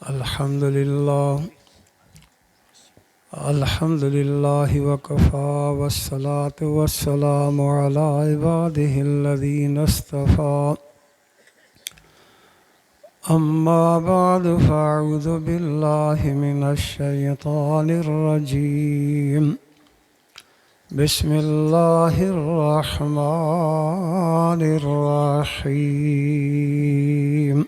अल्हम्दुलिल्लाह वकफ़ा वस्सलातु वस्सलामु अला इबादिहिल्लज़ीना इस्तफ़ा अम्मा बअदु फ़अऊज़ु बिल्लाहि मिनश्शैतानिर्रजीम बिस्मिल्लाहिर्रहमानिर्रहीम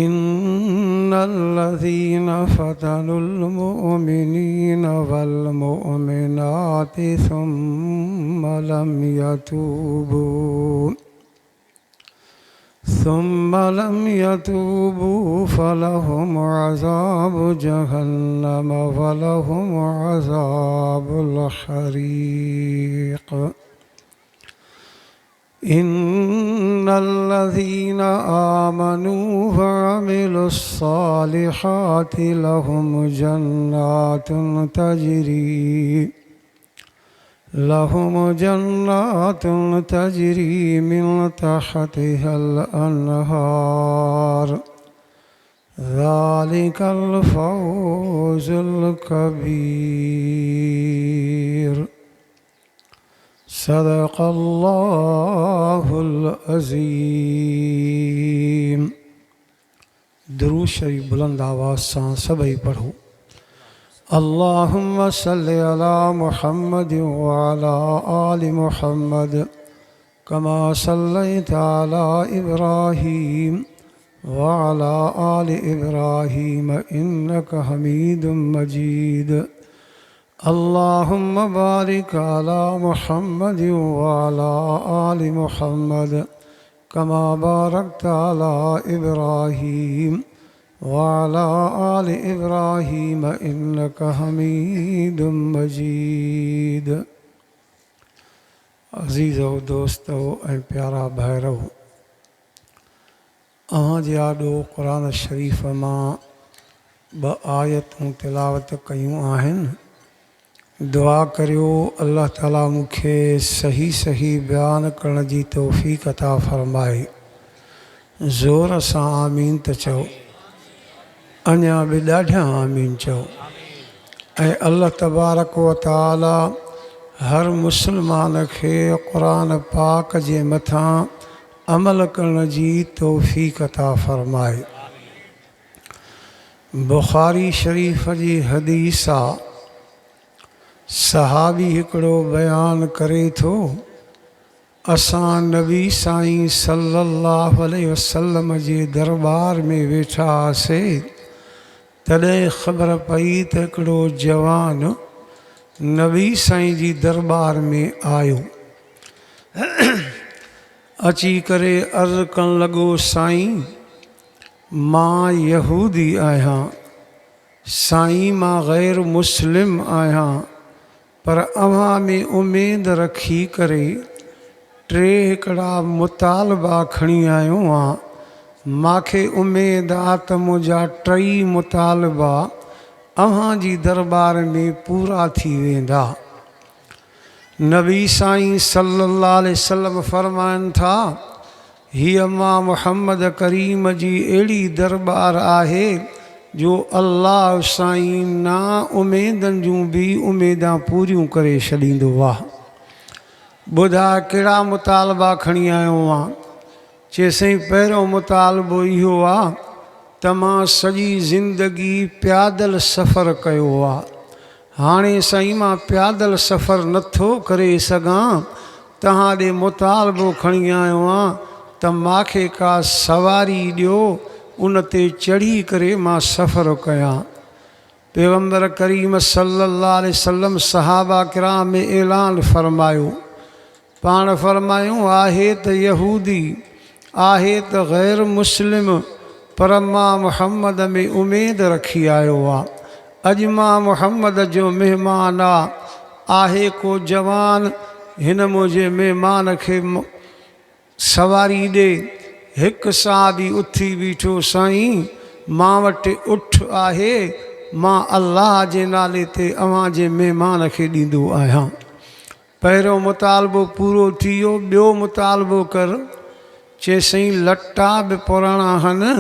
इन्नल्लज़ीना फ़तनुल मुअमिनीना वल मुअमिनाति सुम्मा लम यतूबू फलहुम अज़ाबु जहन्नम वलहुम अज़ाबुल हरीक़ इन्नल्लज़ीना आमनू वअमिलुस्सालिहाति लहुम जन्नातुन तजरी मिन तहतिहल अन्हार ज़ालिकल फ़ौज़ुल कबीर सदक़ल्लाहुल अज़ीम। दुरूद शरीफ बुलंद आवाज़ सां सभई पढ़ो। अल्लाहुम्मा सल्लि अला मुहम्मद व अला आलि मुहम्मद कमा सल्लैता अला इब्राहीम व अला आलि इब्राहीम इन्नका हमीदुम मजीद। अल्लाहुम्मा बारिक अला मुहम्मद व अला आलि मुहम्मद कमा बारकता अला इब्राहीम व अला आलि इब्राहीम इन्नका हमीदुम मजीद। अज़ीज़ो दोस्तो ऐं प्यारा भाइरो, अव्हांजे आॾो क़ुरान शरीफ़ मां ॿ आयतूं तिलावत कयूं आहिनि। दुआ करियो अल्लाह ताला मूंखे सही सही बयान करण जी तौफ़ीक़ अता फ़रमाए। ज़ोर सां आमीन त चओ, अञा बि ॾाढा आमीन चओ। ऐं अल्लाह तबारक व तआला हर मुस्लमान खे क़ुरान पाक जे मथां अमल करण जी तौफ़ीक़ अता फ़रमाए। बुख़ारी शरीफ़ जी हदीस आहे, सहाबी हिकिड़ो बयान करे थो, असां नबी साईं सल्लल्लाहु अलैहि वसल्लम जे दरबार में वेठा हुआसीं, तॾहिं ख़बर पई त हिकिड़ो जवान नबी साईं जी दरबार में आयो। अची करे अर्ज़ु करणु लॻो, साईं मां यहूदी आहियां, साईं मां ग़ैर मुस्लिम आहियां, पर अव्हां में उमेद रखी करे टे हिकिड़ा मुतालबा खणी आयो आहियां। मूंखे उमेद आहे त मुंहिंजा टई मुतालबा अव्हां जी दरबार में पूरा थी वेंदा। नबी साईं सल्लल्लाहु अलैहि वसल्लम फरमाइनि था, हीअ मां मुहम्मद करीम जी अहिड़ी दरबार आहे जो अल्लाह साईं ना उमेदनि जूं बि उमेदां पूरियूं करे छॾींदो आहे। ॿुधा कहिड़ा मुतालबा खणी आयो आहे? चइसई पहिरियों मुतालबो इहो आहे त मां सॼी ज़िंदगी प्यादल सफ़र कयो आहे, हाणे साईं मां प्यादल सफ़र नथो करे सघां, तव्हां ॾे मुतालबो खणी आयो आहियां त मूंखे का सवारी ॾियो, उन ते चढ़ी करे मां सफ़र कयां। पैगम्बर करीम सल्लल्लाहु अलैहि वसल्लम सहाबा किराम में ऐलान फरमायो, पाण फरमायूं आहे त यहूदी आहे त ग़ैर मुस्लिम, पर मां मुहम्मद में उमेद रखी आयो आहे। अॼु मां मुहम्मद जो महिमान आहे को जवान, हिन मुंहिंजे महिमान खे सवारी ॾे। हिकु साहबी उथी बीठो, साईं मां वटि उठ आहे, मां अल्लाह जे नाले ते अव्हां जे महिमान खे ॾींदो आहियां। पहिरियों मुतालबो पूरो थी वियो, ॿियो मुतालबो कर। चए साईं लटा बि पुराणा आहिनि,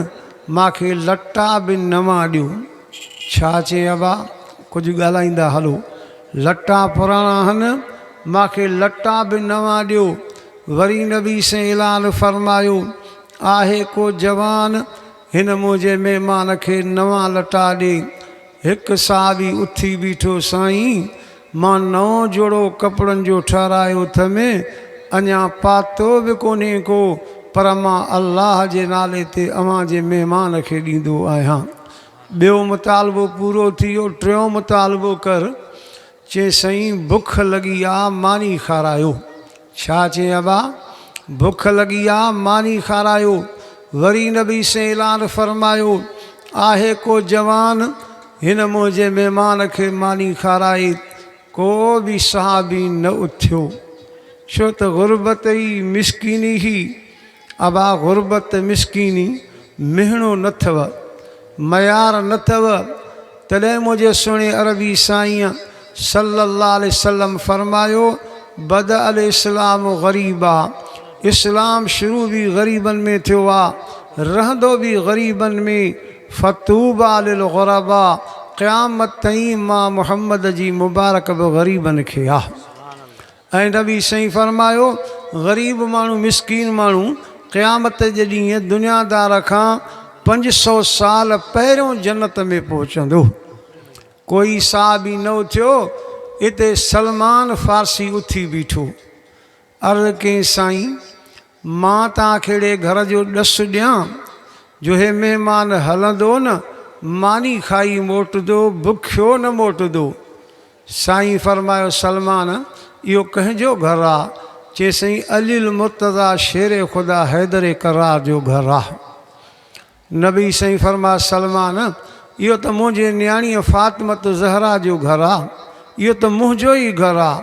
मूंखे लटा बि नवां ॾियो। छा चए अबा, कुझु ॻाल्हाईंदा हलो। लटा पुराणा आहिनि, मूंखे लटा बि नवां ॾियो। वरी नबी साईं ऐलान फरमायो, आहे को जवान हिन मुंहिंजे महिमान खे नवां लटा ॾे। हिकु साहबी उथी बीठो, साईं मां नओं जोड़ो कपिड़नि जो ठहिरायो अथमि, अञा पातो बि कोन्हे को, पर मां अल्लाह जे नाले ते अव्हां जे महिमान खे ॾींदो आहियां। ॿियो मुतालबो पूरो थी वियो, टियों मुतालबो कर। चए साईं बुख लॻी आहे, मानी खारायो। छा चए अबा, बुख लॻी आहे, मानी खारायो। वरी नबी साईं ऐलान फरमायो, आहे को जवान हिन मुंहिंजे महिमान खे मानी खाराए। को बि सहाबी न उथियो, छो त गुरबत ई मिसकीनी ही। अबा गुरबत मिसकीनी मिहणो न अथव, मयार न अथव। तॾहिं मुंहिंजे सुहिणे अरबी साईं सल्लल्लाहु अलैहि वसल्लम फरमायो, बद अल इस्लाम ग़रीबा, इस्लाम शुरू बि ग़रीबनि में थियो आहे, रहंदो बि ग़रीबनि में। फ़तूबा लिल ग़ुरबा, क़यामत ताईं मां मुहम्मद जी मुबारक बि ग़रीबनि खे आहे। ऐं नबी साईं फरमायो, ग़रीब माण्हू मिसकीन माण्हू क़यामत जे ॾींहुं दुनियादार खां 500 साल पहिरियों जन्नत में पहुचंदो। कोई साहबी न उथियो। हिते सलमान फ़ारसी उथी बीठो, अर्ज़ु कयईं, साईं मां तव्हांखे अहिड़े घर जो ॾसु ॾियां जो हे महिमान हलंदो न मानी खाई मोटंदो, बुखियो न मोटंदो। साईं फरमायो, सलमान इहो कंहिंजो घरु आहे? चए साईं अलील मुर्तज़ा शेर ख़ुदा हैदर करार जो घरु आहे। नबी साईं फरमाया, सलमान इहो त मुंहिंजे न्याणीअ फ़ातिमत ज़हरा जो घरु आहे, इहो त मुंहिंजो ई घरु आहे।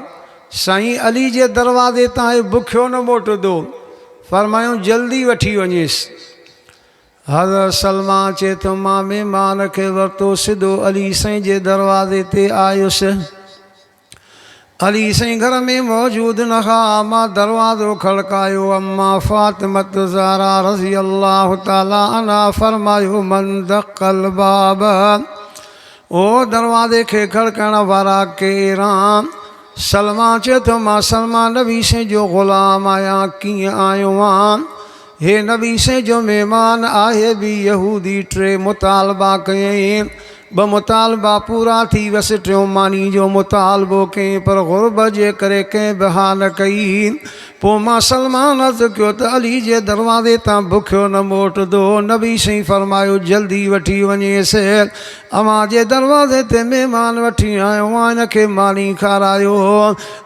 साईं अली जे दरवाज़े तां बुखियो न मोटंदो। फरमायूं जल्दी वठी वञेसि। हज़रत सलमान चए थो, मां महिमान खे वरितो, सिधो अली साईं जे दरवाज़े ते आयुसि। अली साईं घर में मौजूदु न हुआ। मां दरवाज़ो खड़कायो, अम्मा फ़ातिमत ज़हरा रज़ी अल्लाह ताला अन्हा फरमायो, मन दक़ल बाब, ओ दरवाज़े खे खड़काइण वारा केरां? सलमान चए थो, मां सलमान नबी साईं जो ग़ुलाम आहियां। कीअं आयो आहियां? हे नबी साईं जो महिमान आहे बि यहूदी। 3 मुतालबा कयईं, 2 मुतालबा पूरा थी वियसि, 3 मानी जो मुतालबो कयईं, पर गुरबत जे करे कंहिं बि हा न कई। पोइ मां सलमान अर्ज़ु कयो त अली जे दरवाज़े तां बुखियो न मोटंदो। नबी साईं फरमायो, जल्दी वठी वञेसि, अव्हां जे दरवाज़े ते महिमान वठी आयो आहियां, हिनखे मानी खारायो।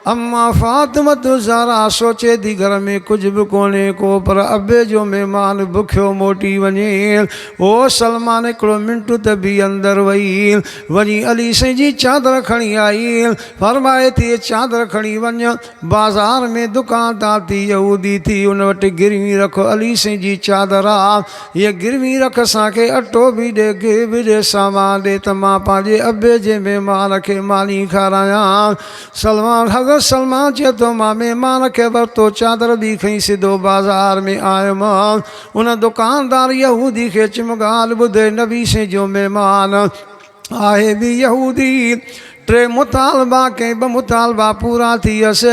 अम्मा फ़ातिमत ज़हरा सोचे थी घर में कुझु बि कोन्हे को, पर अबे जो महिमान बुखियो मोटी वञे। ओ सलमान हिकिड़ो मिंट त बि अंदरि वई, वञी अली साईं जी चादर खणी आई। फरमाए थी, चादर खणी वञ, बाज़ार में दुकानदार थी यहूदी थी, उन वटि गिरवी रख। अली साईं जी चादर आहे, हीअ गिरवी रख, असांखे अटो बि ॾे, गिह बि ॾे, सामान ॾे, त मां पंहिंजे अबे जे महिमान खे मानी खारायां। सलमान हज़रत सलमान चए थो, मां महिमान खे वरितो, चादर बि खईं, सिधो बाज़ार में आयुमि। उन दुकानदार यहूदी खे चिमगाल ॿुधे, नबी साईं जो महिमान आहे बि यहूदी। 3 मुतालबा कई, 2 मुतालबा पूरा थी वियसि,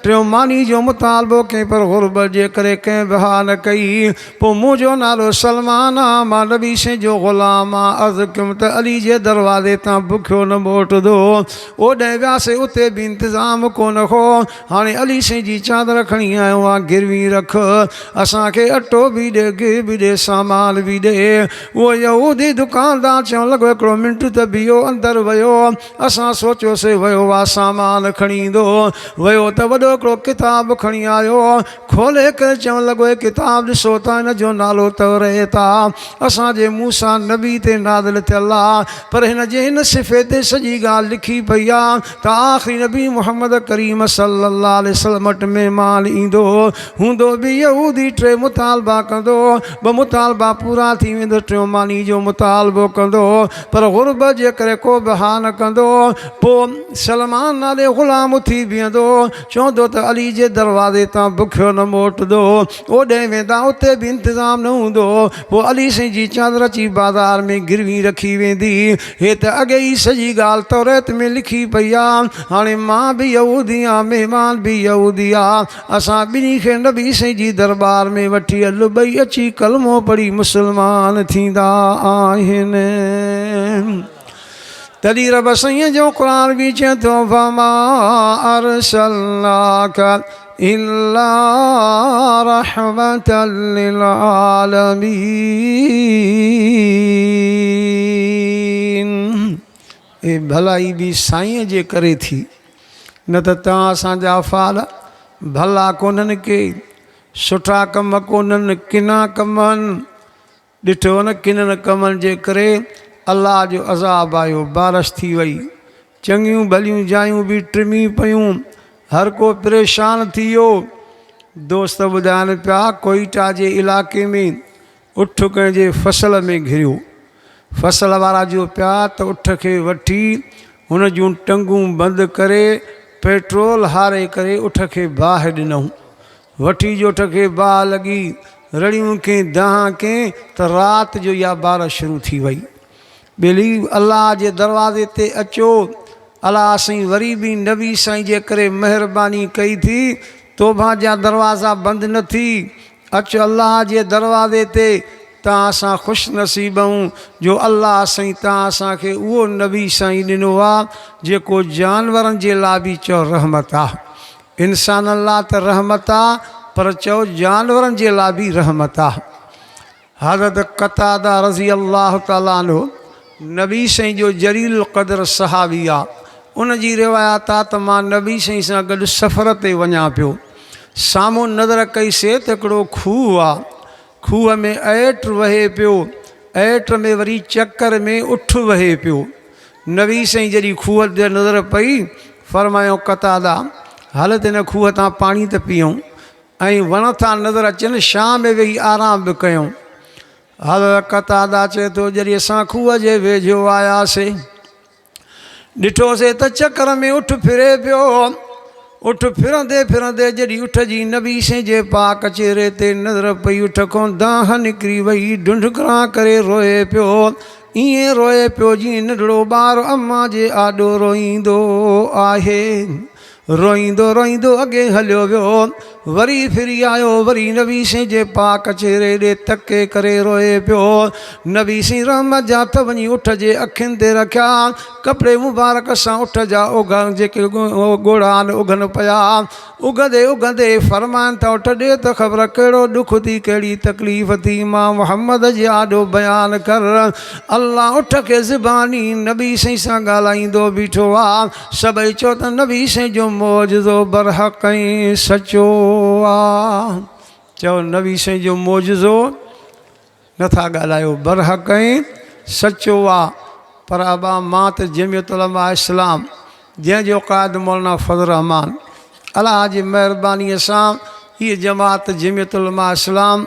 3 मानी जो मुतालबो कई, पर गुरबत जे करे कंहिं बि हा न कई। पोइ मुंहिंजो नालो सलमान आहे, मां नबी साईं जो ग़ुलाम आहे। अर्ज़ु कयुमि त अली जे दरवाज़े तां बुखियो न मोटंदो। ओॾे वियासीं, उते बि इंतिज़ाम कोन हो। हाणे अली साईं जी चादर खणी आयो आहे, गिरवी रख, असांखे अटो बि ॾे, गिह बि ॾे, सामान बि ॾे। उहो यहूदी दुकानदार चवणु लॻो, हिकिड़ो मिंट त बीहो। अंदरि वियो, असां सोचियोसीं वियो आहे सामान खणी ईंदो। वियो त वॾो हिकिड़ो किताब खणी आयो, खोले करे चवणु लॻो, हे किताब ॾिसो त हिन जो नालो तौरेत आहे, असांजे मूसा नबी ते नाज़िल थियल आहे, पर हिन जे हिन सिफ़े ते सॼी ॻाल्हि लिखी पई आहे त आख़िरी नबी मुहम्मद करीम सल्लल्लाहु अलैहि वसल्लम वटि महिमान ईंदो, हूंदो बि यहूदी। 3 मुतालबा कंदो, 2 मुतालबा पूरा थी वेंदो, 3 मानी जो मुतालबो कंदो, पर गुरबत जे करे को बि हा न कंदो। पोइ सलमान नाले ग़ुलाम थी बीहंदो चवंदो त अली जे दरवाज़े तां बुखियो न मोटंदो ओॾे वेंदा उते बि इंतज़ाम न हूंदो पोइ अली साईं जी चादर अची बाज़ार में गिरवी रखी वेंदी हे त अॻे ई सॼी ॻाल्हि तौरेत में लिखी पई आहे हाणे मां बि यहूदी आहियां महिमान बि यहूदी आहे असां ॿिन्ही खे नबी साईं जी दरबार में वठी हल ॿई अची कलमो पढ़ी मुस्लमान थींदा आहिनि तॾहिं रब साईं जो क़ुर बि चए थो फमा अरसलनाका इल्ला रहमतल लिल आलमीन ए भलाई बि साईं जे करे थी न त तव्हां असांजा फ़ाल भला कोन्हनि के सुठा कम कोन्हनि किना कम आहिनि ॾिठो न किननि कमनि जे करे अलाह जो अज़ाब आयो बारिश थी वई चङियूं भलियूं जायूं बि टिमी पियूं हर को परेशान थी वियो दोस्त ॿुधाइनि पिया कोइटा जे इलाइक़े में उठ कंहिंजे फसल में घिरियो फसल वारा जो पिया त उठ खे वठी हुन जूं टंगूं बंदि करे पेट्रोल हारे करे उठ खे बाहि ॾिनऊं वठी जो उठ खे बाहि लॻी रड़ियूं कंहिं दहां कंहिं त राति जो इहा बारिश शुरू थी वई ॿेली अलाह जे दरवाज़े ते अचो अलाह साईं वरी बि नबी साईं जे करे महिरबानी कई थी तौबा जा दरवाज़ा बंदि न थी अचो अलाह जे दरवाज़े ते तव्हां असां ख़ुशि नसीब आहियूं जो अलाह साईं तव्हां असांखे उहो नबी साईं ॾिनो आहे जेको जानवरनि जे लाइ बि चओ रहमत आहे इंसाननि लाइ त रहमत आहे पर चओ जानवरनि जे लाइ बि रहमत आहे हज़रत क़तादा रज़ी अल्लाह ताला अन्हु नबी साईं जो जलील क़दर सहाबी आहे उन जी रिवायत आहे त मां नबी साईं सां गॾु सफ़र ते वञा पियो साम्हूं नज़र कईसीं त हिकिड़ो खूह आहे खूह में ऐट वहे पियो ऐट में वरी चकर में उठ वहे पियो नबी साईं जॾहिं खूह ते नज़र पई फरमायो क़तादा हल त हिन खूह तां पाणी त पीऊं ऐं वण था नज़र अचनि शाम में वेही आराम बि कयूं हल क़तादा चए थो जॾहिं असां खूह जे वेझो आयासीं ॾिठोसीं त चकर में उठ फिरे पियो उठ फिरंदे फिरंदे जॾहिं उठ जी नबी साईं जे पाक चेहरे ते नज़र पई उठ खां दाह निकिरी वई ढुंढकरा करे रोए पियो ईअं रोए पियो जीअं नंढड़ो ॿारु अम्मा जे आॾो रोईंदो आहे रोईंदो रोईंदो अॻे हलियो वियो वरी फिरी आयो वरी नबी साईं जे पाक चेहरे ॾे तके करे रोए पियो नबी साईं रहमत जा हथ वञी उठ जे अखियुनि ते रखिया कपिड़े मुबारक सां उठ जा उघ जेके ॻोढ़ा आहिनि उघनि पिया उघंदे उघंदे फरमाइनि था उठ ॾे त ख़बर कहिड़ो ॾुख थी कहिड़ी तकलीफ़ थी मां मुहम्मद जे आॾो बयानु कर अल्लाह उठ खे ज़बानी नबी साईं सां ॻाल्हाईंदो बीठो आहे सभई चओ त नबी साईं जो मौजज़ो बरहक़ ऐं सचो आहे चओ नबी साईं जो मौजज़ो नथा ॻाल्हायो बरहक़ ऐं सचो आहे पर अबा मां त जमियत उलमा इस्लाम जंहिंजो क़ाइद मौलाना फज़ल रहमान अलाह जी महिरबानीअ सां हीअ जमात जमियत उलमा इस्लाम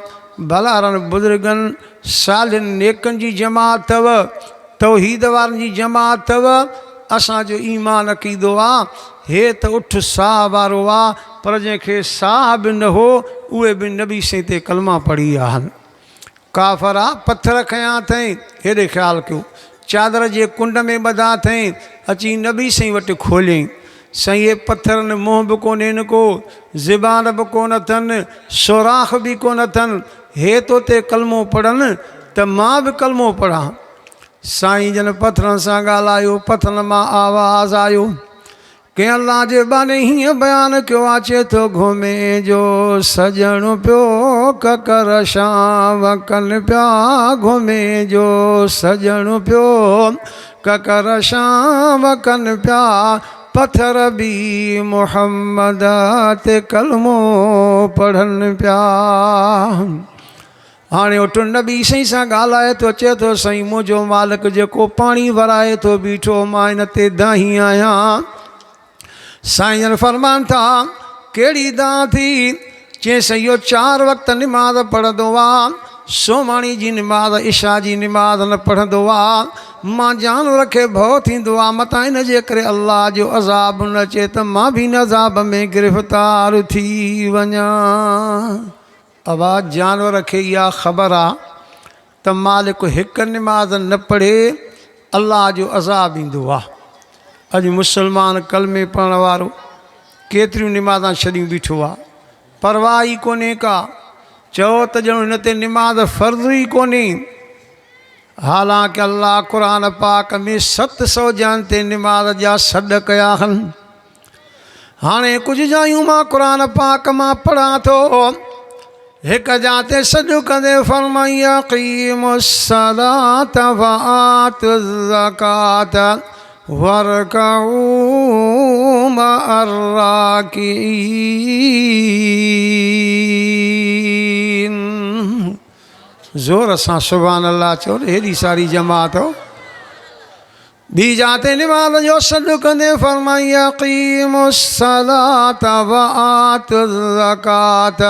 भलारनि बुज़ुर्गनि सालिनि नेकनि जी जमात अथव तौहीद वारनि जी जमात अथव असांजो ईमान अक़ीदो आहे हे त उठ साह वारो आहे पर जंहिंखे साह बि न हो उहे बि नबी साईं ते कलमा पढ़ी आहिनि काफ़र आहे पथर खयां अथई हेॾे ख़्यालु कयो चादर जे कुंड में ॿधा अथई अची नबी साईं वटि खोलियईं साईं इहे पथरनि मुंहुं बि कोन्हनि को ज़बान बि कोन अथनि सोराख़ बि कोन अथनि हे तो ते कलमो पढ़नि त मां बि कलमो पढ़ां साईं जन पथरनि सां ॻाल्हायो पथरनि मां आवाज़ आयो कंहिं अल्लाह जे बाने हीअं बयानु कयो आहे चए थो घुमे जो सजण पियो ककर शाम कनि पिया घुमे जो सजण पियो ककर शाम कनि पिया पथर बि मुहम्मद ते कलमो पढ़नि पिया हाणे उठ नबी साईं सां ॻाल्हाए थो चए थो साईं मुंहिंजो मालिक जेको पाणी वराए थो बीठो मां हिन ते दाही आहियां साईं जन फरमान था कहिड़ी दाह थी चए साईं इहो 4 वक़्त निमाज़ पढ़ंदो आहे सोमाणी जी निमाज़ इशा जी निमाज़ न पढ़ंदो आहे मां जानवर खे भउ थींदो आहे मतां इन जे करे अल्लाह जो अज़ाब न अचे त मां बि इन अज़ाब में गिरफ़्तार थी वञा। आवाज़ जानवर खे इहा ख़बर आहे त मालिक हिकु निमाज़ न पढ़े अल्लाह जो अज़ाब ईंदो आहे। अॼु मुस्लमान कलमे पढ़ण वारो केतिरियूं निमाज़ां छॾियूं बीठो आहे, परवाह ई कोन्हे का। चओ त ॼणो हिन ते निमाज़ फ़र्ज़ु ई कोन्हे। हालांकि अल्लाह क़ुरान पाक में 700 जन ते निमाज़ जा सॾ कया आहिनि। हाणे कुझु जायूं मां क़ुरान पाक मां पढ़ां थो। हिकु जां ते सॾु कंदे फरमाई अक़ीमुस्सलात व आतुज़ ज़कात वरकऊ मअर राकिईन। ज़ोर सां सुभान अल्लाह चओ, हेॾी सारी जमात हो। ॿी जाते निमाज़ जो सॾु कंदे फरमाई अक़ीमुस्सलात व आतुज़ ज़कात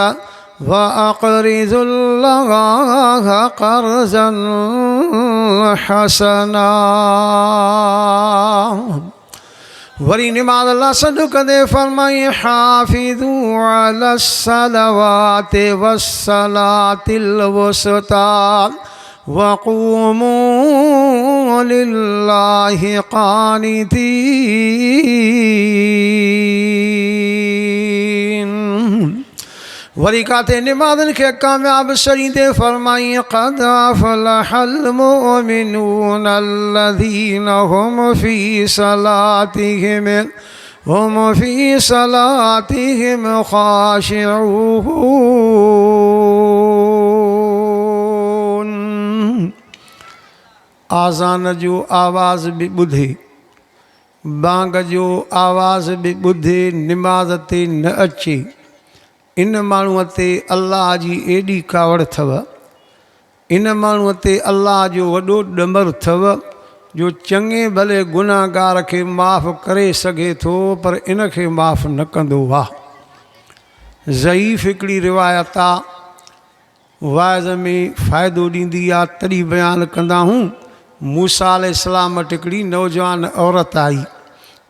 व अक़रिज़ुल्लाह क़र्ज़न हसना। वरी निमाज़ अल्लाह सॾु कंदे फरमाई हाफ़िज़ू अलस्सलवाति वस्सलातिल वुस्ता वक़ूमू लिल्लाहि क़ानितीन। वरी काथे निमाज़नि खे कामयाब छॾींदे फरमाई क़द अफ़लहल मुमिनून अल्लज़ीना हुम फ़ी सलातिहिम ख़ाशिऊन। आज़ान जो आवाज़ बि ॿुधे, बांग जो आवाज़ बि ॿुधे, निमाज़ ते न अचे, इन माण्हूअ ते अल्लाह जी एॾी कावड़ अथव, इन माण्हूअ ते अल्लाह जो वॾो ॾमर अथव जो चङे भले गुनाहगार खे माफ़ु करे सघे थो पर इन खे माफ़ु न कंदो आहे। ज़ईफ़ हिकिड़ी रिवायत आहे, वाइज़ में फ़ाइदो ॾींदी आहे तॾहिं बयानु कंदा हूं। मूसा अलैहिस्सलाम वटि हिकिड़ी नौजवान औरत आई,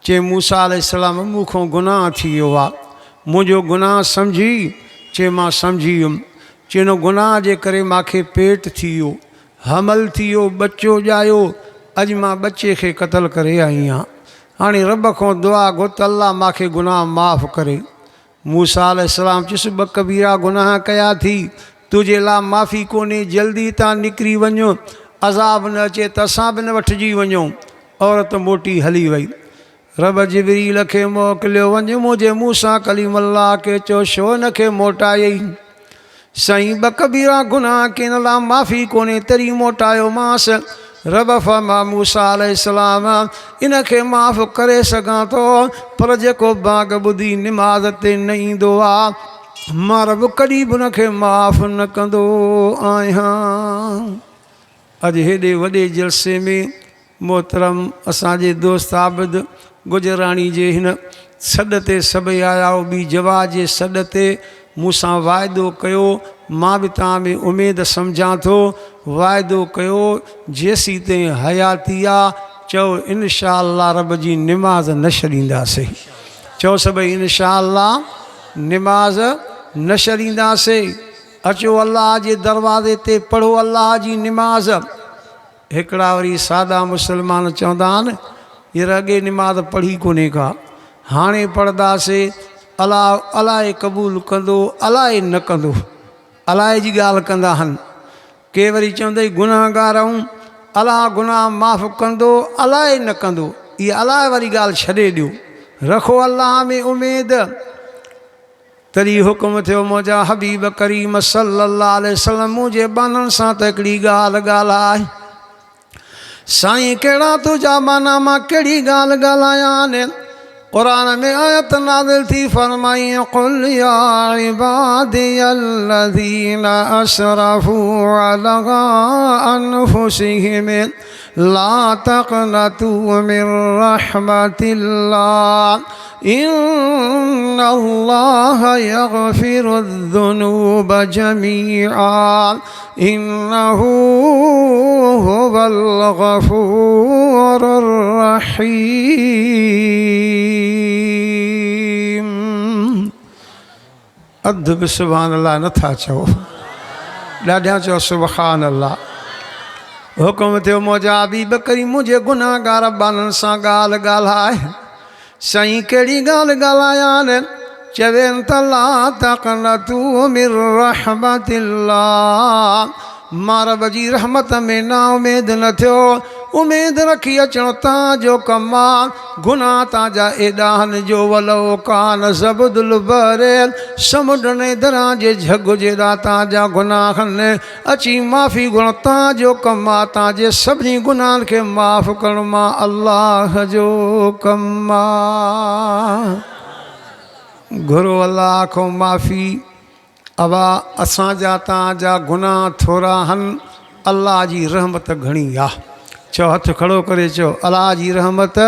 चए मूसा अलैहिस्सलाम मूंखां गुनाह थी वियो आहे, मुंहिंजो गुनाह सम्झी? चए मां सम्झी वियुमि। चइनो गुनाह जे करे मूंखे पेट थी वियो, हमल थी वियो, बच्चो ॼायो, अॼु मां बच्चे खे क़तलु करे आई आहियां। हाणे रब खां दुआ घुर त अल्लाह मूंखे गुनाह माफ़ु करे। मूसा अलैहिस्सलाम चयुसि ॿ कबीरा गुनाह कया थी, तुंहिंजे लाइ माफ़ी कोन्हे, जल्दी तां निकिरी वञो, अज़ाब न अचे त असां बि न वठिजी वञूं। औरत मोटी हली वई। रब जिबरील खे मोकिलियो, वञ मुंहिंजे मूसा कलीमुल्लाह खे चयो छो न खे मोटायई? साईं ॿ कबीरा गुनाह कयल लाइ माफ़ी कोन्हे तरी मोटायोमांसि। रब फरमा मूसा अलैहिस्सलाम इन खे माफ़ु करे सघां थो, पर जेको बाग ॿुधी निमाज़ ते न ईंदो आहे मां रब कॾहिं बि उनखे माफ़ु न कंदो आहियां। अॼु हेॾे वॾे जलसे में मोहतरम असांजे दोस्त आबिद गुजराणी जे हिन सॾ ते सभई आया हो। ॿी जवा जे सॾ ते मूंसां वाइदो कयो, मां बि तव्हां में उमेदु सम्झां थो, वाइदो कयो जेसीं ताईं हयाती आहे चओ इनशा अल्लाह रब जी निमाज़ न छॾींदासीं। चओ सभई इनशा अल्लाह निमाज़ न छॾींदासीं। अचो अल्लाह जे दरवाज़े ते पढ़ो अल्लाह जी निमाज़। हिकिड़ा वरी सादा मुस्लमान चवंदा आहिनि हींअर अॻे निमाज़ पढ़ी कोन्हे का, हाणे पढ़ंदासीं, अलाह अलाए क़बूल कंदो अलाए न कंदो, अलाए जी ॻाल्हि कंदा आहिनि। के वरी चवंदई गुनाहगार आहियूं, अलाह गुनाह माफ़ु कंदो अलाए न कंदो, इहा अलाए वारी ॻाल्हि छॾे ॾियो, रखो अल्लाह में उमेद। तॾहिं हुकुम थियो मुंहिंजा हबीब करीम सल्लल्लाहु अलैहि वसल्लम मुंहिंजे बाननि सां त हिकिड़ी ॻाल्हि ॻाल्हाए। साईं कहिड़ा तुंहिंजा बाना मां कहिड़ी ॻाल्हि ॻाल्हायां? क़ुरान में आयत नाज़िल थी फरमाई क़ुल या इबादियल्लज़ीना असरफू अला अनफुसिहिम ला तक़नतू मिन रहमतिल्लाह इन्नल्लाह यग़फिरुज़्ज़ुनूब जमीआ इन्नहू हुवल गफ़ूरुर रहीम। अधु बि सुभान अल्लाह नथा चओ, ॾाढा चओ सुभान अल्लाह। हुकुम थियो मौजा हबीब करीम मुंहिंजे गुनाहगार ॿारनि सां ॻाल्हि ॻाल्हाए। साईं कहिड़ी ॻाल्हि ॻाल्हायानि? चवनि त ला तक़नतू मिन रहमतिल्लाह, मां रब जी रहमत में ना उमेद न थियो। उमेद रखी अचणो तव्हांजो कमु आहे। गुनाह तव्हांजा एॾा आहिनि जो वलो कान ज़बदुल बरेल, समुंड ने दरिया जे झग जेॾा तव्हांजा गुनाह आहिनि। अची माफ़ी घुरो, तव्हांजो कमु आहे। तव्हांजे सभिनी गुनाहनि खे माफ़ करणु मां अल्लाह जो कमु आहे। घुरो अल्लाह खां माफ़ी। अवा असांजा तव्हांजा गुनाह थोरा आहिनि, अल्लाह जी रहमत घणी आहे। चओ, हथ खड़ो करे चओ अल्लाह जी रहमत।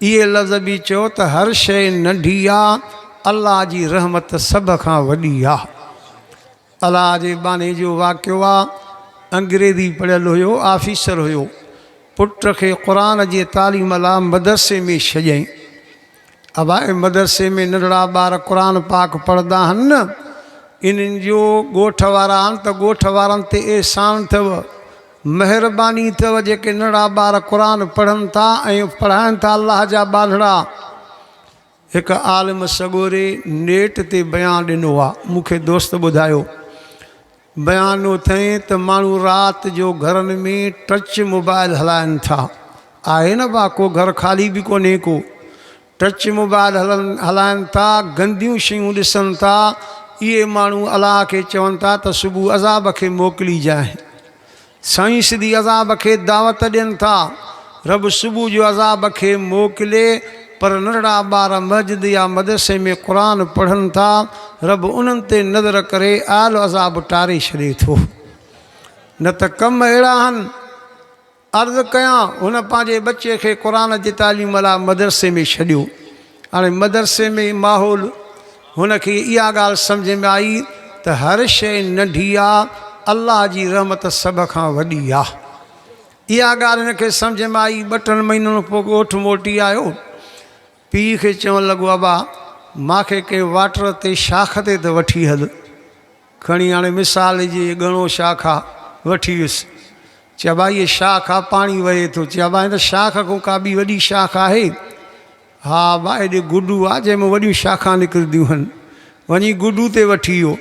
इहे लफ़्ज़ बि चओ त हर शइ नंढी आहे, अल्लाह जी रहमत सभ खां वॾी आहे। अल्लाह जे बाने जो वाक़ियो आहे। अंग्रेज़ी पढ़ियल हुयो, ऑफिसर हुयो, पुट खे क़ुर जे तालीम लाइ मदरसे में छॾियईं। अबाए मदरसे में नंढड़ा ॿार क़ुर पाक पढ़ंदा आहिनि न, इन्हनि जो ॻोठ वारा आहिनि त ॻोठ वारनि ते एहसान अथव, महिरबानी अथव, जेके नंढड़ा ॿार क़ुर पढ़नि था ऐं पढ़ाइनि था अल्लाह जा ॿालड़ा। हिकु आलिम सॻोरे नेट ते बयानु ॾिनो आहे, मूंखे दोस्त ॿुधायो। बयानु अथई त माण्हू राति जो घरनि में टच मोबाइल हलाइनि था। आहे न बा, को घर ख़ाली बि कोन्हे को। टच मोबाइल हलाइनि था, गंदियूं शयूं ॾिसनि था। इहे माण्हू अलाह खे चवनि था त सुबुह अज़ाब खे मोकिली जाए। साईं सिधी अज़ाब खे दावत ॾियनि था। रब सुबुह जो अज़ाब खे मोकिले, पर नंढड़ा ॿार मस्जिद या मदरसे में क़ुर पढ़नि था। रब उन्हनि ते नज़र करे आल अज़ाब टारे छॾे थो। न त कम अहिड़ा आहिनि। अर्ज़ु कयां, हुन पंहिंजे बचे खे क़ुर जी तालीम लाइ मदरसे में छॾियो। हाणे मदरसे में माहौल, हुनखे इहा ॻाल्हि सम्झ में आई त हर शइ नंढी आहे, अल्लाह जी रहमत सभ खां वॾी आहे। इहा ॻाल्हि हिनखे सम्झ में आई। 2-3 महीननि पोइ ॻोठु मोटी आयो। पीउ खे चवणु लॻो, अबा मूंखे कंहिं वाटर ते शाख ते त वठी हल। खणी हाणे मिसाल जी घणो शाख आहे, वठी वियुसि। चयो भाई इहे शाख आहे, पाणी वहे थो। चयो भाई हिन शाख खां का ॿी वॾी शाख आहे? हा भाई हेॾे गुडू आहे जंहिंमें वॾियूं शाखां निकिरंदियूं आहिनि। वञी गुडू ते वठी वियो।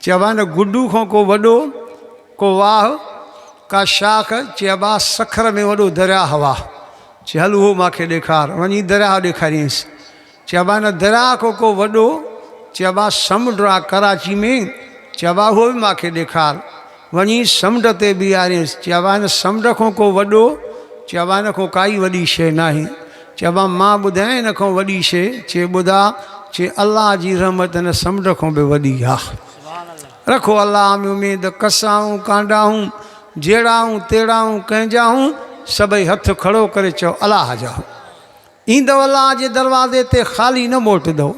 चयो भाई हिन गुडू खां को वॾो को वाह का शाख? चयो बा सखर में वॾो दरिया हवा। चयो हल उहो मूंखे ॾेखार। वञी दरिया ॾेखारियईंसि। चयो बा हिन दरिया खां को वॾो? चयो बा समुंड आहे कराची में। चयो बा उहो बि मूंखे ॾेखार। वञी समुंड ते बीहारियईंसि। चयो बा हिन समुंड खां को वॾो? चयो बा हिन खां काई वॾी शइ न आहे। चयो बा मां ॿुधायां हिन खां वॾी शइ? चए ॿुधा। चए अल्लाह जी रहमत हिन समुंड खां बि वॾी आहे। रखो अल्लाह में उमेद। कसाऊं कांडाऊं जहिड़ाऊं तेड़ाऊं कंहिंजाऊं सभई हथ खड़ो करे चओ अल्लाह जा। ईंदव अल्लाह जे दरवाज़े ते ख़ाली न मोटंदव।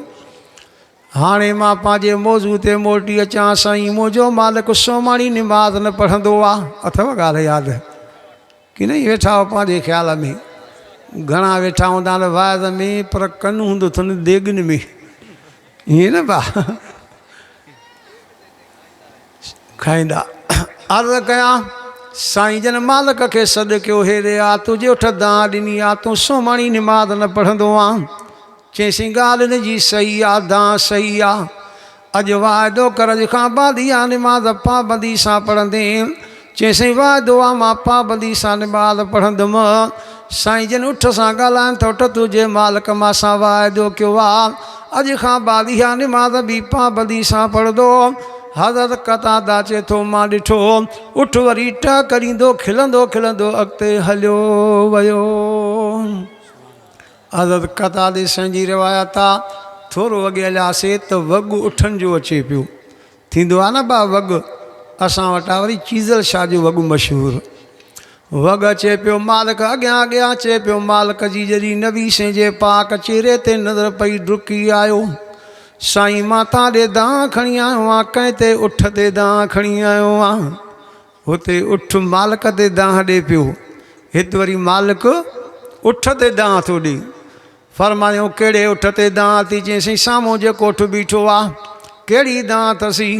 हाणे मां पंहिंजे मौज़ू ते मोटी अचां। साईं मुंहिंजो मालिक सोमाणी निमाज़ न पढ़ंदो आहे। अथव ॻाल्हि यादि की न? वेठा हो पंहिंजे ख़्याल में। घणा वेठा हूंदा आहिनि वाइज़ में, पर कनु हूंदो अथनि देॻिन में। ईअं न भाउ खाईंदा। अर्ज़ु कयां, साईं जन मालिक खे सॾु कयो, हेरे आ तुंहिंजे उठ दां ॾिनी आहे, तूं सोमाणी निमाज़ न पढ़ंदो आहे। चईंसि ॻाल्हि हिन जी सही आहे, दां सही आहे। अॼु वाइदो कर, अॼु खां बाद इहा निमाज़ पाबंदी सां पढ़ंदे। चईंसि वाइदो आहे मां पाबंदी सां निमाज़ पढ़ंदुमि। साईं जन उठ सां ॻाल्हाइनि त उठ तुंहिंजे मालिक मां सां वाइदो कयो आहे, अॼु खां बाद इहा निमाज़ बि पाबंदी सां पढ़ंदो। हज़रत कतादा चए थो मां ॾिठो, उठ वरी टकरींदो खिलंदो खिलंदो अॻिते हलियो वियो। हज़रत कतादे साईं जी रिवायत आहे, थोरो अॻे हलियासीं त वॻु उठनि जो अचे पियो। थींदो आहे न बा वॻु। असां वटां वरी चीज़ल शाह जो वॻु मशहूरु। वॻ अचे पियो मालिक अॻियां अॻियां अचे पियो मालिक जी जॾहिं नबी साईं जे पाक चेहरे ते नज़र पई डुकी आयो साईं मां तां ॾे दांह खणी आयो आहियां कंहिं ते उठ ते दांह खणी आयो आहियां हुते उठ मालिक ते दांह ॾे पियो हिते वरी मालिक उठ ते दांह थो ॾे फरमायो कहिड़े उठ ते दांह थी चईं साम्हूं जेको उठ बीठो आहे कहिड़ी दांह अथसि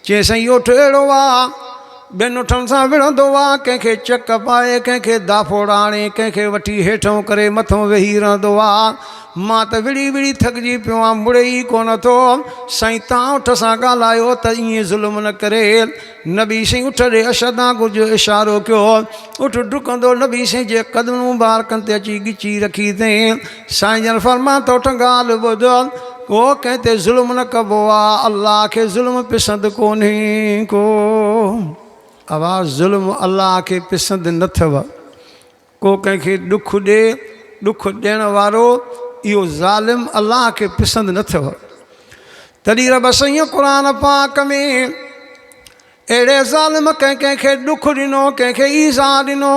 चईं साईं इहो उठ अहिड़ो आहे ॿियनि उठनि सां विढ़ंदो आहे कंहिंखे चक पाए कंहिंखे दाफ़ोड़ आणे कंहिंखे वठी हेठों करे मथां वेही रहंदो आहे मां त विड़ी विड़ी थकिजी पियो आहियां मुड़े ई कोन थो साईं तव्हां उठ सां ॻाल्हायो त ईअं ज़ुल्म न करे नबी साईं उठ ॾे अशदा कुझु इशारो कयो उठ डुकंदो नबी साईं जे क़दमूं मुबारकनि ते अची ॻिची रखी अथईं साईं जन फरमा त उठ ॻाल्हि ॿुध को कंहिं ते ज़ुल्म न कबो आहे अल्लाह खे ज़ुल्म पसंदि कोन्हे को आवाज़ ज़ुल्म अल्लाह खे पसंदि न अथव को कंहिंखे ॾुखु ॾिए ॾुखु ॾियण वारो इहो ज़ालिम अल्लाह खे पसंदि न अथव तॾहिं रब साईं क़ुर पाक में अहिड़े ज़ालिम कंहिंखे ॾुखु ॾिनो कंहिंखे ईज़ा ॾिनो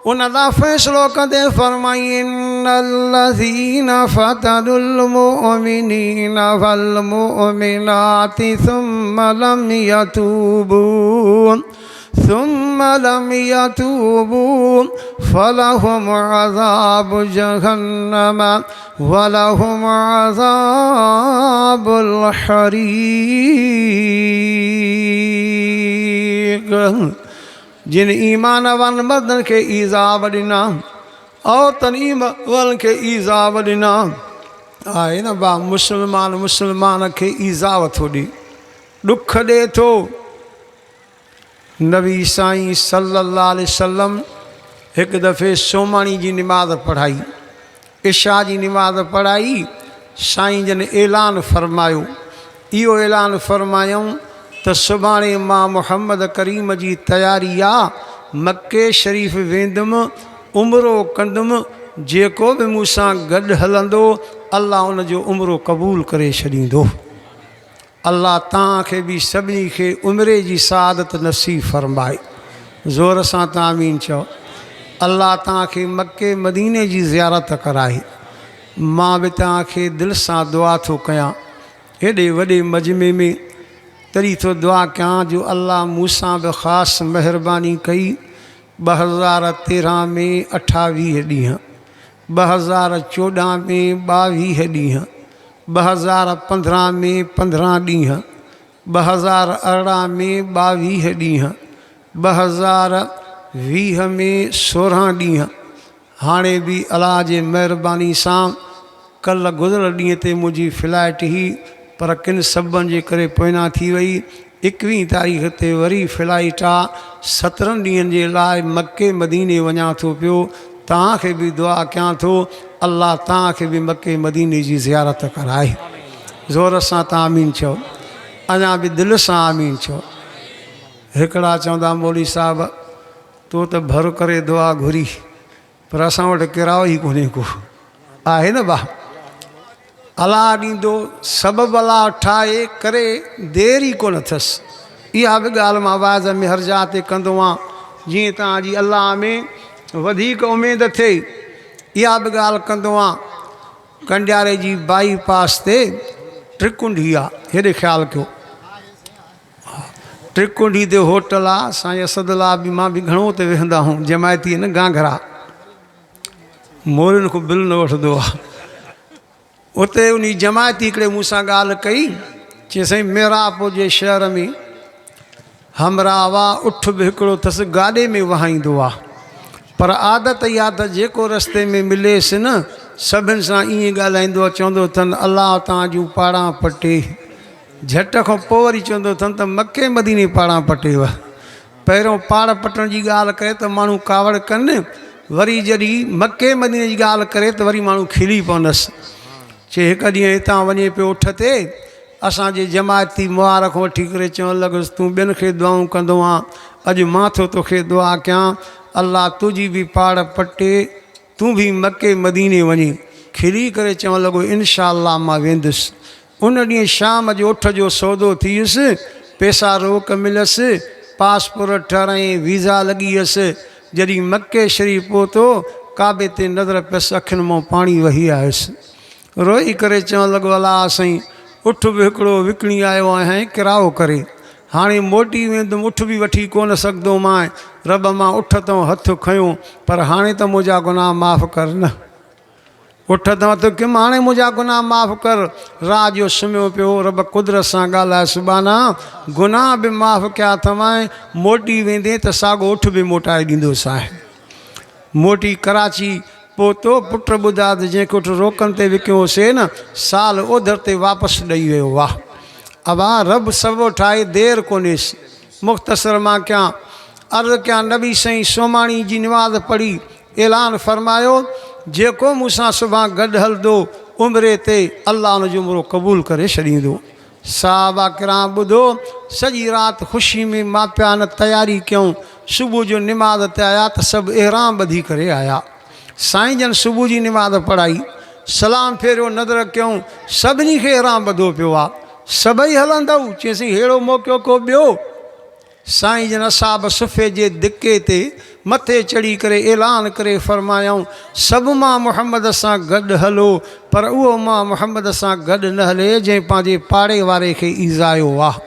उन लाइ फ़ैसिलो कंदे फरमाई इन्नल्लज़ीना फ़तनुल मुअमिनीन वल मुअमिनाति सुम्मा लम यतूबू फलहुम अज़ाबु जहन्नम वलहुम अज़ाबुल हरीक़ जिन ईमान वारनि मर्दनि खे ईज़ाब ॾिना औरतनि ईमान खे ईज़ाब ॾिना आहे न बा मुस्लमान खे ईज़ाब थो ॾिए ॾुख ॾिए थो नबी साईं सल्लल्लाहु अलैहि वसल्लम हिकु दफ़े सोमाणी जी निमाज़ पढ़ाई इशा जी निमाज़ पढ़ाई साईं जन ऐलान फरमायो इहो ऐलान फरमायूं त सुभाणे मां मुहम्मद करीम जी तयारी आहे मके शरीफ़ वेंदुमि उमिरो कंदुमि जेको बि मूंसां गॾु हलंदो अल्लाह उनजो उमिरो क़बूल करे छॾींदो अल्लाह तव्हांखे बि सभिनी खे उमिरे जी सआदत नसीब फरमाए ज़ोर सां तव्हां आमीन चओ अल्लाह तव्हांखे मके मदीने जी ज़ियारत कराए मां बि तव्हांखे दिलि सां दुआ थो कयां हेॾे वॾे मजमे में तॾहिं थो दुआ कयां जो अल्लाह मूंसां बि ख़ासि महिरबानी कई 2013 में 28 ॾींहं 2014 में 22 ॾींहं 2015 में 15 ॾींहं 2018 में 22 ॾींहं 2020 में 16 ॾींहं हाणे बि अलाह जे महिरबानी सां कल्ह गुज़िरियल ॾींहं ते मुंहिंजी फ्लाइट हुई पर किन सबबनि जे करे पोइना थी वई 21 तारीख़ ते वरी फ्लाइट आहे 17 ॾींहंनि जे लाइ मके मदीने वञा थो पियो तव्हांखे बि दुआ कयां थो अल्लाह तव्हांखे बि मके मदीने जी ज़ियारत कराए ज़ोर सां तव्हां आमीन चओ अञा बि दिलि सां आमीन चओ हिकिड़ा चवंदा मौली साहिब तो त भर करे दुआ घुरी पर असां वटि किरायो ई कोन्हे को आहे न भाउ अलाह ॾींदो सबबु अलाह ठाहे करे देरि ई कोन अथसि इहा बि ॻाल्हि मां आवाज़ में हर्जा ते कंदो आहियां जीअं तव्हांजी अलाह में वधीक उमेदु थिए इहा बि ॻाल्हि कंदो आहियां कंडियारे जी बाईपास ते त्रिकुंडी आहे हेॾे ख़्यालु कयो त्रिकुंडी ते होटल आहे साईं असदुल्ला बि मां बि घणो ते वेहंदा आहियूं जमायती न घाघरा मोरियुनि खां बिल न वठंदो आहे उते उन जमायती हिकिड़े मूंसां ॻाल्हि कई चई साईं मेरापुर जे शहर में हमरावा उठ बि हिकिड़ो अथसि गाॾे में वहाईंदो आहे पर आदत इहा त जेको रस्ते में मिलेसि न सभिनि सां ईअं ॻाल्हाईंदो आहे चवंदो अथनि अलाह तव्हां जूं पाड़ां पटे झट खां पोइ वरी चवंदो अथनि त मके मदीने पाड़ां पटेव पहिरियों पाड़ पटण जी ॻाल्हि करे त माण्हू कावड़ कनि वरी जॾहिं मके मदीने जी ॻाल्हि करे त वरी माण्हू खिली पवंदसि चए हिकु ॾींहुं हितां वञे पियो उठ ते असांजे जमायती मुबारक वठी करे चवणु लॻुसि तूं ॿियनि खे दुआऊं कंदो आहे अॼु मां थो तोखे दुआ कयां अल्लाह तुंहिंजी बि पाड़ पटे तूं बि मके मदीने वञी खिली करे चवणु लॻो इनशा अल्लाह मां वेंदुसि उन ॾींहुं शाम जो उठ जो सौदो थी वियुसि पैसा रोक मिलसि पासपोर्ट ठाराई वीज़ा लॻी वियसि जॾहिं मके शरीफ़ पहुतो काबे ते नज़र पियसि, अखियुनि मां पाणी वही आयुसि। रोई करे चवणु लॻो अलाह साईं उठ बि हिकिड़ो विकिणी आयो आहियां किराओ करे, हाणे मोटी वेंदुमि, उठ बि वठी कोन सघंदो मां। रब मां उठ तां हथु खयो, पर हाणे त मुंहिंजा गुनाह माफ़ु कर न। उठ तां त किम, हाणे मुंहिंजा गुनाह माफ़ु कर। राह जो सुम्हियो पियो, रब कुदरत सां ॻाल्हाए सुभाना गुनाह बि माफ़ु कया अथमांइ, मोटी वेंदे त साॻो उठ बि मोटाए ॾींदोसि आहे। मोटी कराची पहुतो, पुट ॿुधा त जंहिंखे उठ रोकनि ते विकियोसीं न, साल ओधर ते वापसि ॾेई वियो। वाह अबा रब सबो ठाहे, देरि कोन्हेसि। मुख़्तसर मां कयां, अर्ज़ु कयां, नबी साईं सोमाणी जी निमाज़ पढ़ी ऐलान फरमायो, जेको मूंसां सुभाणे गॾु हलंदो उमिरे ते अल्लाह हुनजो उमिरो क़बूल करे छॾींदो। साहबा किराम ॿुधो, सॼी राति ख़ुशी में मां पिया न तयारी कयूं, सुबुह जो निमाज़ ते आया त सभु एहराम ॿधी करे आया। साईं जन सुबुह जी निमाज़ पढ़ाई, सलाम फेरियो, नज़र कयूं सभिनी खे एहराम ॿधो पियो आहे। सभई हलंदव? चईंसीं अहिड़ो मौक़ो को ॿियो? साईं जन असाब सुफ़े जे धिके ते मथे चढ़ी करे ऐलान करे फरमायूं, सभु मां मुहम्मद सां गॾु हलो, पर उहो मां मुहम्मद सां गॾु न हले जंहिं पंहिंजे पाड़े वारे खे ईज़ायो आहे।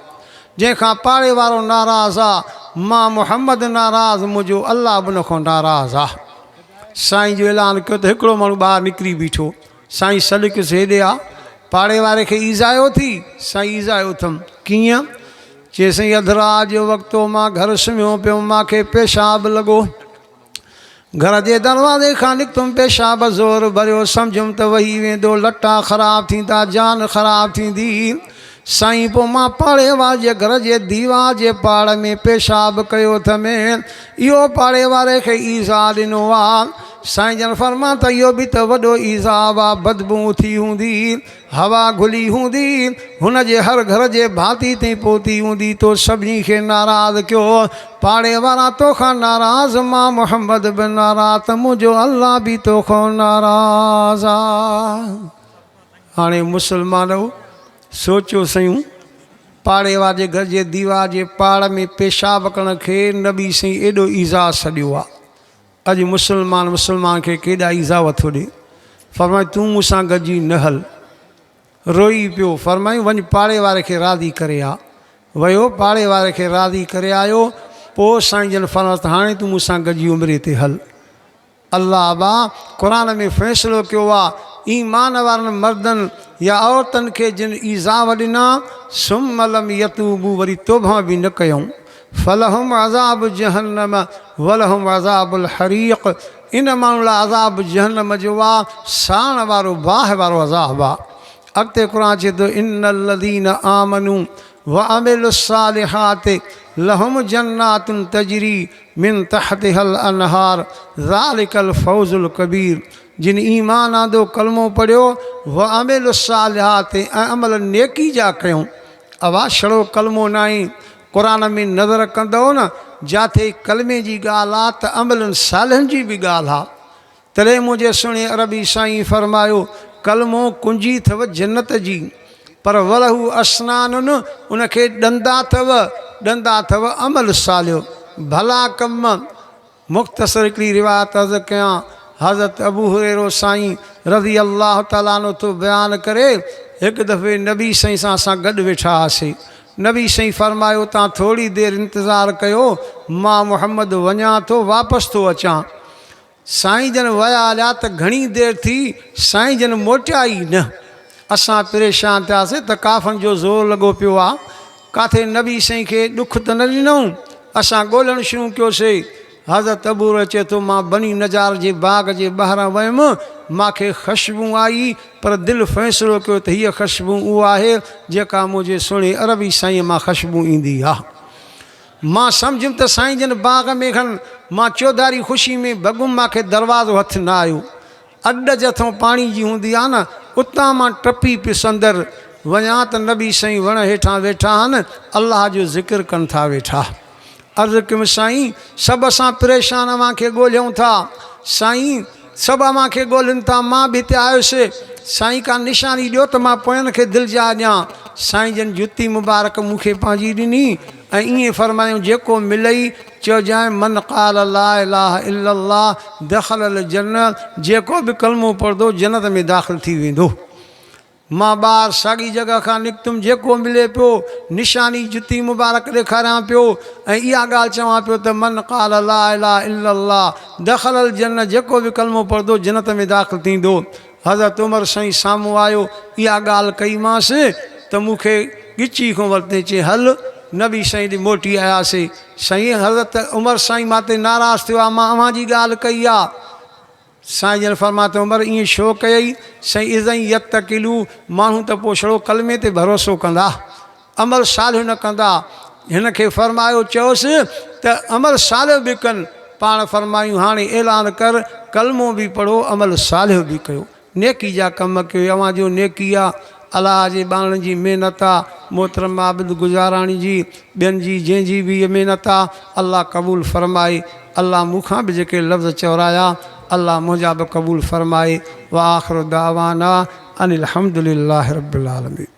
जंहिंखां पाड़े वारो नाराज़ आहे, मां मुहम्मद नाराज़, मुंहिंजो अल्लाह बि उन खां नाराज़ आहे। साईं जो ऐलान कयो त हिकिड़ो माण्हू ॿाहिरि निकिरी बीठो। साईं सलिकिस हेॾे आहे, पाड़े वारे खे ईज़ायो थी? साईं ईज़ायो अथमि। कीअं? चई साईं अधु राति जो वक़्तु मां घर सुम्हियो पियो, मूंखे पेशाब लॻो, घर जे दरवाज़े खां निकितुमि, पेशाब ज़ोर भरियो, सम्झुमि त वही वेंदो, लटा ख़राबु थींदा, जान ख़राबु थींदी। साईं पोइ मां पाड़े वारे जे घर जे दीवार जे पाड़ में पेशाब कयो अथमि, इहो पाड़े वारे खे ईज़ा ॾिनो आहे। साईं जन फरमा त इहो बि त वॾो ईज़ाब आहे, बदबू थी हूंदी, हवा घुली हूंदी, हुनजे हर घर जे भाती ताईं पहुती हूंदी, तो सभिनी खे नाराज़ कयो। पाड़े वारा तोखां नाराज़, मां मुहम्मद बि नाराज़, त मुंहिंजो अल्लाह बि तोखां नाराज़ आहे। हाणे मुस्लमानो सोचियो सयूं, पाड़े वारे घर जे दीवार जे पाड़ में पेशाब करण खे नबी साईं एॾो ईज़ा छॾियो आहे। अॼु मुस्लमान खे केॾा ईज़ा वठो ॾे। फरमाई तूं मूंसां गॾिजी न हल। रोई पियो, फरमाई वञ पाड़े वारे खे राज़ी करे आ। वियो पाड़े वारे खे राज़ी करे आयो। पोइ साईं जन फरमायो त हाणे तूं मूंसां गॾिजी उमिरे ते हल। अल्लाह बा क़ुरान में फ़ैसिलो कयो आहे, ईमान वारनि मर्दनि या औरतुनि खे जिन ईज़ाव ॾिना, सुमलम यतूबू, वरी तौबा बि न कयूं, फलहुम अज़ाब जहन्नम वलहुम अज़ाबुल हरीक़, इन माण्हू लाइ अज़ाब जहन्नम जो आहे, साण वारो बाहि वारो अज़ाब आहे। अॻिते क़ुरान चए थो, इन्नल्लज़ीन आमनू व अमिलुस्सालिहात लहुम जन्नातुन तजरी मिन तहतिहल अनहार ज़ालिकल फौज़ुल कबीर। जिन ईमान आंदो, कलमो पढ़ियो, व अमिलुस्सालिहात, ऐं अमल नेकी जा कयूं। अवा छड़ो कलमो न आहे, क़ुरान में नज़र कंदव न, जिथे कलमे जी ॻाल्हि आहे त अमलनि सालनि जी बि ॻाल्हि आहे। तॾहिं मुंहिंजे सुहिणे अरबी साईं फरमायो, कलमो कुंजी अथव जन्नत जी, पर वलहू असनानुन, उनखे ॾंदा अथव अमल सालियो, भला कम। मुख़्तसर हिकिड़ी रिवायत अर्ज़ु कयां, हज़रत अबू हुरैरो साईं रज़ी अल्लाह ताला अन्हु तो बयानु करे, हिकु दफ़े नबी साईं सां असां गॾु वेठा हुआसीं। नबी साईं फरमायो, तव्हां थोरी देरि इंतज़ारु कयो, मां मुहम्मद वञा थो, वापसि थो अचां। साईं जन विया हलिया त घणी देरि थी, साईं जन मोटिया ई न। असां परेशान थियासीं त काफ़नि जो ज़ोर लॻो पियो आहे, किथे नबी साईं खे ॾुख त न ॾिनऊं। असां ॻोल्हणु शुरू कयोसीं। हज़रत अबू हुरैरा चए थो, मां बनी नजार जे बाग़ जे ॿाहिरां वियुमि, मूंखे ख़ुशबू आई, पर दिलि फ़ैसिलो कयो त हीअ ख़ुशबू उहा आहे जेका मुंहिंजे सुहिणे अरबी साईं मां ख़ुशबू ईंदी आहे। मां सम्झुमि त साईं जन बाग़ में खनि, मां चौधारी ख़ुशी में भॻुमि, मूंखे दरवाज़ो हथु न आयो। अॾ जथों पाणी जी हूंदी आहे न, उतां मां टपी पियुसि अंदरि वञा त नबी साईं वण हेठां वेठा आहिनि, अलाह जो ज़िक्र कनि था वेठा। अर्ज़ु कयुमि, साईं सभु असां परेशान मूंखे ॻोल्हियूं था, साईं सभु मूंखे ॻोल्हनि था, मां बि हिते आयुसि, साईं का निशानी ॾियो त मां पोयनि खे दिलि जा ॾियां। साईं जन जुती मुबारक मूंखे पंहिंजी ॾिनी ऐं ईअं फरमायूं जेको मिलई चइजांइ मन क़ाल ला इलाहा इल्लल्लाह दख़लल जन्नत, जेको बि कलमो पढ़ंदो जन्नत में दाख़िल थी वेंदो। मां ॿाहिरि साॻी जॻह खां निकितुमि, जेको मिले पियो निशानी जुती मुबारक ॾेखारियां पियो ऐं इहा ॻाल्हि चवां पियो त मन क़ाल ला इलाहा इल्लल्लाह दख़लल जन्नत, जेको बि कलमो पढ़ंदो जन्नत में दाख़िल थींदो। हज़रत उमर साईं साम्हूं आयो, इहा ॻाल्हि कईमांसि त मूंखे ॻिची खां वरिते चई हल नबी साईं ॾे मोटी आयासीं। साईं हज़रत उमर साईं मां ते नाराज़ थियो आहे, मां अव्हां जी ॻाल्हि कई आहे। साईं जन फरमाते उमर ईअं छो कयई? साईं इज़ई यतकिलू, माण्हू त पोइ छड़ो कलमे ते भरोसो कंदा, अमल सालिह न कंदा। हिन खे फरमायो चयोसि त अमल सालिह बि कनि। पाण फरमायूं हाणे ऐलान कर कलमो बि पढ़ो अमल सालिह बि कयो, नेकी जा कम कयो। अव्हां जो नेकी आहे, अलाह जे ॿाणनि जी महिनत आहे, मोहतरम आबिद गुज़ाराणी जी ॿियनि जी जंहिंजी बि इहा महिनत आहे अलाह क़बूल फ़रमाए। अलाह मूंखां बि जेके लफ़्ज़ चवराया अल्लाह मुंहिंजा बि क़बूल फ़रमाए। व आख़िर दावाना अनिल हम्दुलिल्लाहि रब्बिल आलमीन।